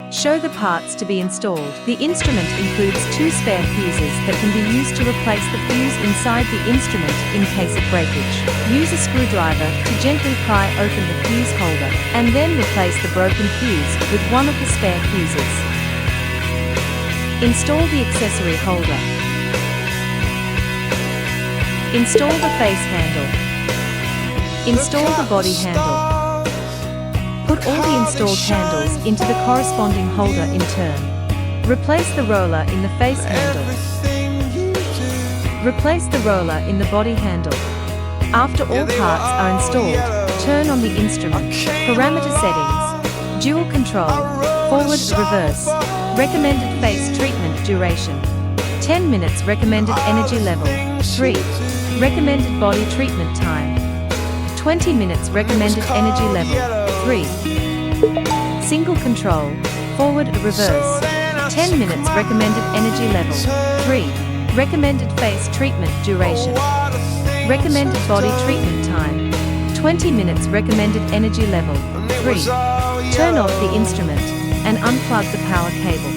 Show the parts to be installed. The instrument includes 2 spare fuses that can be used to replace the fuse inside the instrument in case of breakage. Use a screwdriver to gently pry open the fuse holder, and then replace the broken fuse with one of the spare fuses. Install the accessory holder. Install the face handle. Install the body handle. Put all the installed handles into the corresponding holder in turn. Replace the roller in the face handle. Replace the roller in the body handle. After all parts are installed, turn on the instrument. Parameter settings: dual control, forward, reverse. Recommended face treatment duration: 10 minutes. Recommended energy level: 3. Recommended body treatment time: 20 minutes. Recommended energy level: 3. Single control, forward, reverse: 10 minutes. Recommended energy level: 3. Recommended face treatment duration: recommended body treatment time: 20 minutes. Recommended energy level: 3. Turn off the instrument and unplug the power cable.